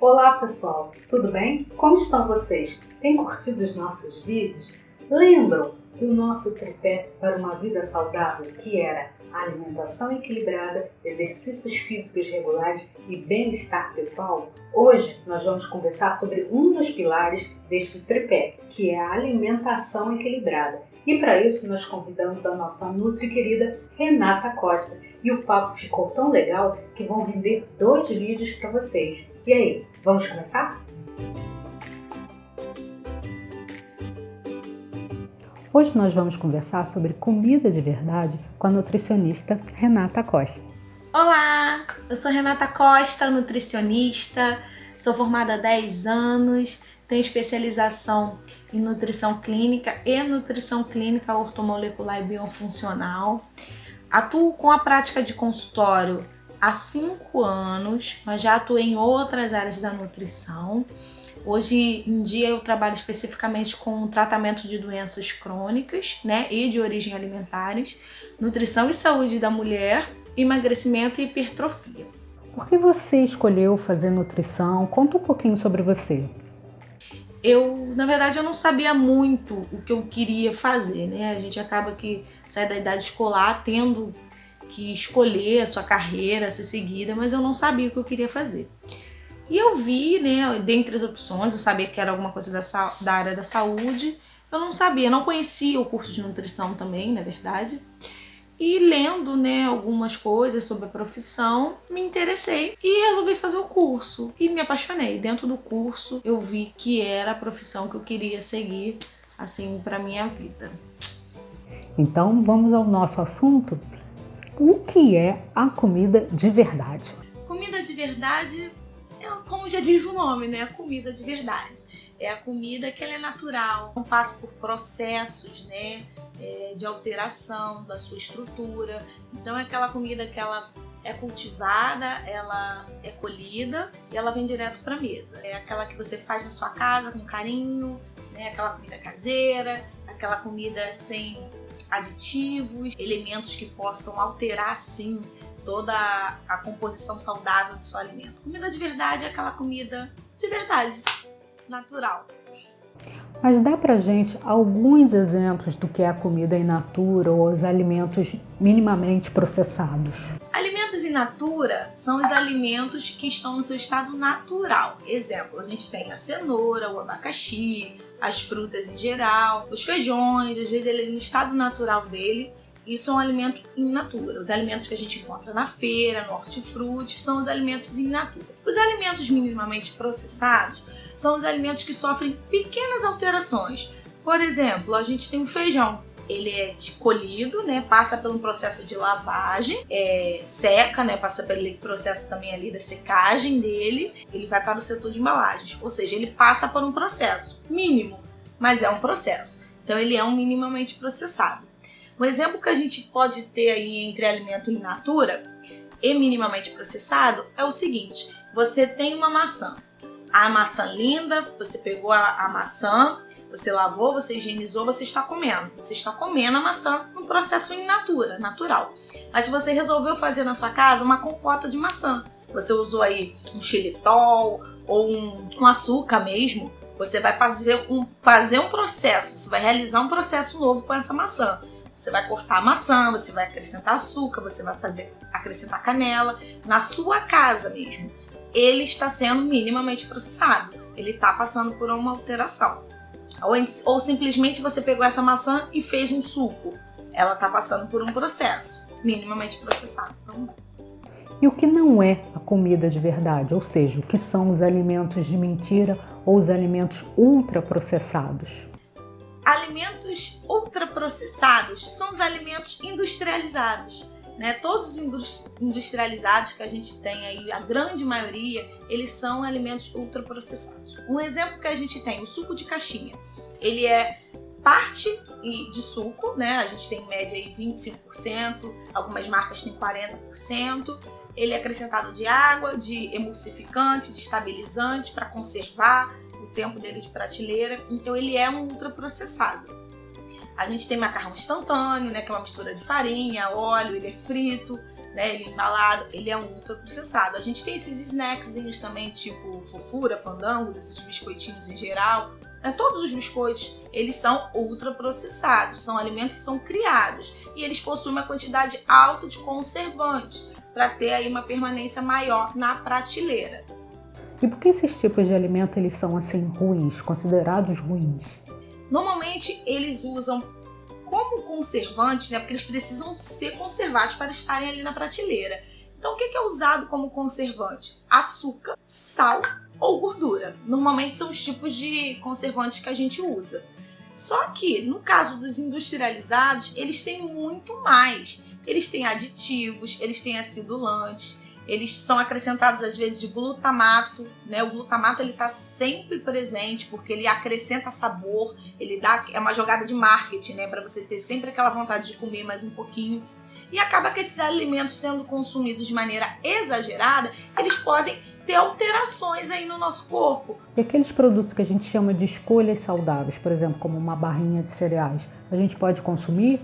Olá pessoal, tudo bem? Como estão vocês? Têm curtido os nossos vídeos? Lembram do nosso tripé para uma vida saudável, que era alimentação equilibrada, exercícios físicos regulares e bem-estar pessoal? Hoje nós vamos conversar sobre um dos pilares deste tripé, que é a alimentação equilibrada. E para isso nós convidamos a nossa nutri querida Renata Costa. E o papo ficou tão legal que vão render 2 vídeos para vocês. E aí, vamos começar? Hoje nós vamos conversar sobre comida de verdade com a nutricionista Renata Costa. Olá, eu sou Renata Costa, nutricionista, sou formada há 10 anos, tenho especialização em nutrição clínica e nutrição clínica ortomolecular e biofuncional. Atuo com a prática de consultório há 5 anos, mas já atuei em outras áreas da nutrição. Hoje em dia eu trabalho especificamente com tratamento de doenças crônicas, e de origem alimentares, nutrição e saúde da mulher, emagrecimento e hipertrofia. Por que você escolheu fazer nutrição? Conta um pouquinho sobre você. Na verdade, eu não sabia muito o que eu queria fazer, A gente acaba que sai da idade escolar tendo que escolher a sua carreira a ser seguida, mas eu não sabia o que eu queria fazer. E eu vi, dentre as opções, eu sabia que era alguma coisa da área da saúde, eu não sabia, não conhecia o curso de nutrição também, na verdade. E lendo, algumas coisas sobre a profissão, me interessei e resolvi fazer o curso. E me apaixonei. Dentro do curso, eu vi que era a profissão que eu queria seguir, assim, para minha vida. Então, vamos ao nosso assunto. O que é a comida de verdade? Comida de verdade é, como já diz o nome, a comida de verdade. É a comida que ela é natural, não passa por processos, de alteração da sua estrutura. Então é aquela comida que ela é cultivada, ela é colhida e ela vem direto para a mesa. É aquela que você faz na sua casa com carinho, aquela comida caseira, aquela comida sem aditivos, elementos que possam alterar, sim, toda a composição saudável do seu alimento. Comida de verdade é aquela comida de verdade, natural. Mas dá pra gente alguns exemplos do que é a comida in natura ou os alimentos minimamente processados? Alimentos in natura são os alimentos que estão no seu estado natural. Exemplo, a gente tem a cenoura, o abacaxi, as frutas em geral, os feijões, às vezes ele é no estado natural dele. Isso é um alimento in natura. Os alimentos que a gente encontra na feira, no hortifruti, são os alimentos in natura. Os alimentos minimamente processados são os alimentos que sofrem pequenas alterações. Por exemplo, a gente tem o feijão. Ele é colhido, passa por um processo de lavagem, seca, passa pelo processo também ali da secagem dele, ele vai para o setor de embalagens. Ou seja, ele passa por um processo mínimo, mas é um processo. Então ele é um minimamente processado. Um exemplo que a gente pode ter aí entre alimento in natura e minimamente processado é o seguinte: você tem uma maçã. A maçã linda, você pegou a maçã, você lavou, você higienizou, você está comendo. Você está comendo a maçã num processo in natura, natural. Mas você resolveu fazer na sua casa uma compota de maçã. Você usou aí um xilitol ou um açúcar mesmo. Você vai fazer um processo, você vai realizar um processo novo com essa maçã. Você vai cortar a maçã, você vai acrescentar açúcar, você vai acrescentar canela na sua casa mesmo. Ele está sendo minimamente processado, ele está passando por uma alteração. Ou simplesmente você pegou essa maçã e fez um suco, ela está passando por um processo minimamente processado. Então, e o que não é a comida de verdade? Ou seja, o que são os alimentos de mentira ou os alimentos ultraprocessados? Alimentos ultraprocessados são os alimentos industrializados. Todos os industrializados que a gente tem aí, a grande maioria, eles são alimentos ultraprocessados. Um exemplo que a gente tem, o suco de caixinha. Ele é parte de suco, a gente tem em média aí 25%, algumas marcas têm 40%. Ele é acrescentado de água, de emulsificante, de estabilizante para conservar o tempo dele de prateleira. Então ele é um ultraprocessado. A gente tem macarrão instantâneo, que é uma mistura de farinha, óleo, ele é frito. né? Ele embalado, ele é um ultraprocessado. A gente tem esses snackzinhos também, tipo fofura, fandangos, esses biscoitinhos em geral. Todos os biscoitos, eles são ultraprocessados, são alimentos que são criados e eles possuem uma quantidade alta de conservantes para ter aí uma permanência maior na prateleira. E por que esses tipos de alimento eles são assim ruins, considerados ruins? Normalmente eles usam como conservantes, né? Porque eles precisam ser conservados para estarem ali na prateleira. Então o que é usado como conservante? Açúcar, sal ou gordura. Normalmente são os tipos de conservantes que a gente usa. Só que no caso dos industrializados, eles têm muito mais. Eles têm aditivos, eles têm acidulantes, eles são acrescentados às vezes de glutamato, né? O glutamato ele está sempre presente porque ele acrescenta sabor, é uma jogada de marketing, né? Para você ter sempre aquela vontade de comer mais um pouquinho. E acaba que esses alimentos sendo consumidos de maneira exagerada, eles podem ter alterações aí no nosso corpo. E aqueles produtos que a gente chama de escolhas saudáveis, por exemplo, como uma barrinha de cereais, a gente pode consumir?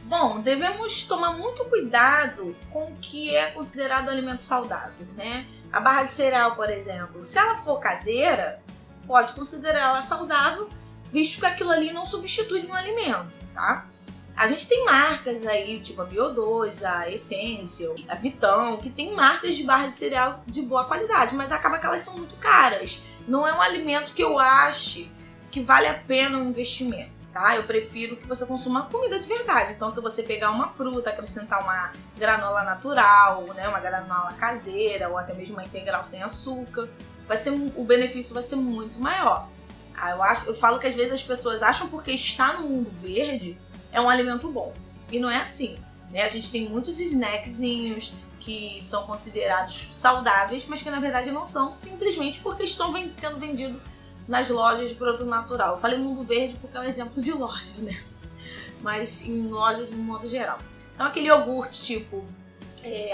Bom, devemos tomar muito cuidado com o que é considerado alimento saudável, né? A barra de cereal, por exemplo, se ela for caseira, pode considerá-la saudável, visto que aquilo ali não substitui nenhum alimento, tá? A gente tem marcas aí, tipo a Bio2, a Essential, a Vitão, que tem marcas de barras de cereal de boa qualidade, mas acaba que elas são muito caras. Não é um alimento que eu ache que vale a pena o investimento, tá? Eu prefiro que você consuma comida de verdade. Então, se você pegar uma fruta, acrescentar uma granola natural, né, uma granola caseira, ou até mesmo uma integral sem açúcar, o benefício vai ser muito maior. Eu falo que às vezes as pessoas acham porque está no mundo verde é um alimento bom. E não é assim, né? A gente tem muitos snackzinhos que são considerados saudáveis, mas que na verdade não são, simplesmente porque estão sendo vendidos nas lojas de produto natural. Eu falei mundo verde porque é um exemplo de loja, né? Mas em lojas no modo geral. Então aquele iogurte tipo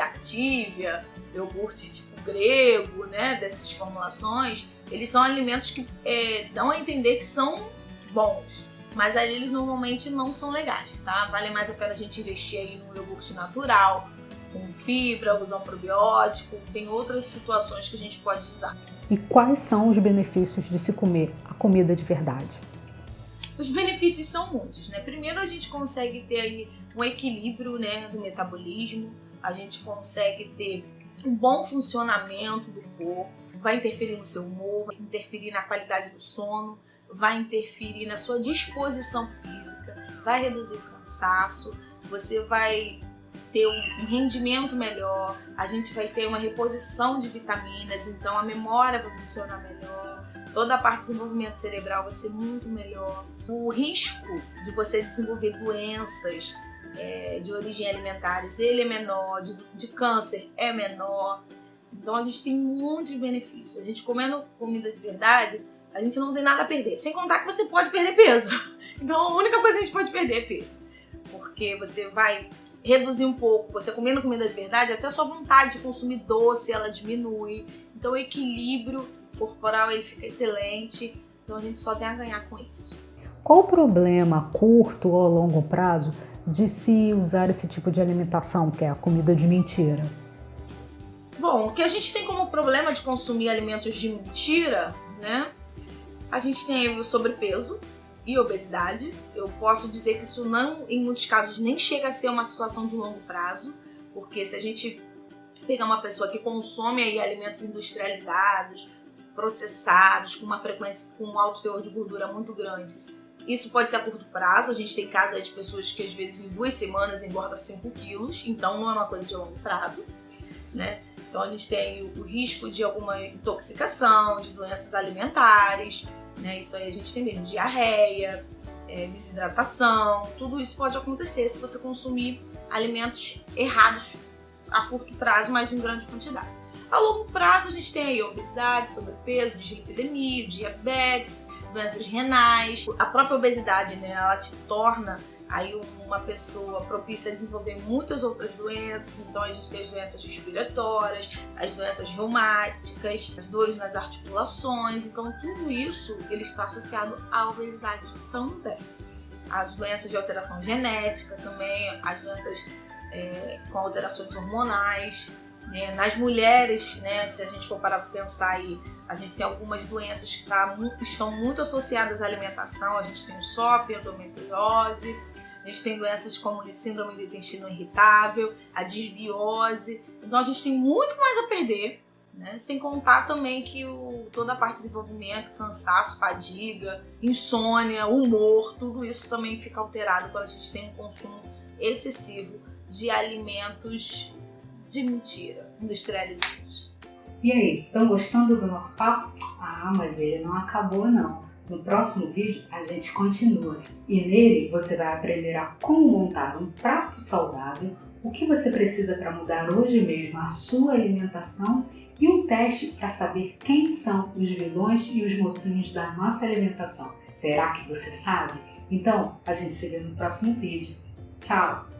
Activia, iogurte tipo grego, né? Dessas formulações, eles são alimentos que dão a entender que são bons. Mas aí eles normalmente não são legais, tá? Vale mais a pena a gente investir aí no iogurte natural, com fibra, usar um probiótico, tem outras situações que a gente pode usar. E quais são os benefícios de se comer a comida de verdade? Os benefícios são muitos, né? Primeiro a gente consegue ter aí um equilíbrio, né, do metabolismo, a gente consegue ter um bom funcionamento do corpo, vai interferir no seu humor, vai interferir na qualidade do sono, vai interferir na sua disposição física, vai reduzir o cansaço, você vai ter um rendimento melhor, a gente vai ter uma reposição de vitaminas, então a memória vai funcionar melhor, toda a parte de desenvolvimento cerebral vai ser muito melhor. O risco de você desenvolver doenças de origem alimentares, ele é menor, de câncer é menor, então a gente tem muitos benefícios. A gente comendo comida de verdade, a gente não tem nada a perder, sem contar que você pode perder peso. Então a única coisa que a gente pode perder é peso, porque você vai reduzir um pouco, você comendo comida de verdade, até a sua vontade de consumir doce, ela diminui. Então o equilíbrio corporal ele fica excelente, então a gente só tem a ganhar com isso. Qual o problema a curto ou a longo prazo de se usar esse tipo de alimentação, que é a comida de mentira? Bom, o que a gente tem como problema de consumir alimentos de mentira, né? A gente tem o sobrepeso e obesidade. Eu posso dizer que isso não, em muitos casos, nem chega a ser uma situação de longo prazo, porque se a gente pegar uma pessoa que consome aí alimentos industrializados, processados, com uma frequência, com um alto teor de gordura muito grande, isso pode ser a curto prazo. A gente tem casos aí de pessoas que às vezes em 2 semanas engordam 5 quilos, então não é uma coisa de longo prazo, né? Então a gente tem o risco de alguma intoxicação, de doenças alimentares, né? Isso aí a gente tem mesmo, diarreia, desidratação, tudo isso pode acontecer se você consumir alimentos errados a curto prazo, mas em grande quantidade. A longo prazo a gente tem aí obesidade, sobrepeso, dislipidemia, diabetes, doenças renais. A própria obesidade, né, ela te torna aí uma pessoa propícia a desenvolver muitas outras doenças. Então a gente tem as doenças respiratórias, as doenças reumáticas, as dores nas articulações. Então tudo isso ele está associado à obesidade também. As doenças de alteração genética também, as doenças com alterações hormonais. Nas mulheres, né, se a gente for parar para pensar aí, a gente tem algumas doenças que estão muito associadas à alimentação. A gente tem o SOP, a endometriose, a gente tem doenças como a síndrome do intestino irritável, a disbiose. Então a gente tem muito mais a perder, né? Sem contar também que toda a parte de desenvolvimento, cansaço, fadiga, insônia, humor, tudo isso também fica alterado quando a gente tem um consumo excessivo de alimentos de mentira, industrializados. E aí, estão gostando do nosso papo? Mas ele não acabou não. No próximo vídeo a gente continua e nele você vai aprender a como montar um prato saudável, o que você precisa para mudar hoje mesmo a sua alimentação e um teste para saber quem são os vilões e os mocinhos da nossa alimentação. Será que você sabe? Então, a gente se vê no próximo vídeo. Tchau!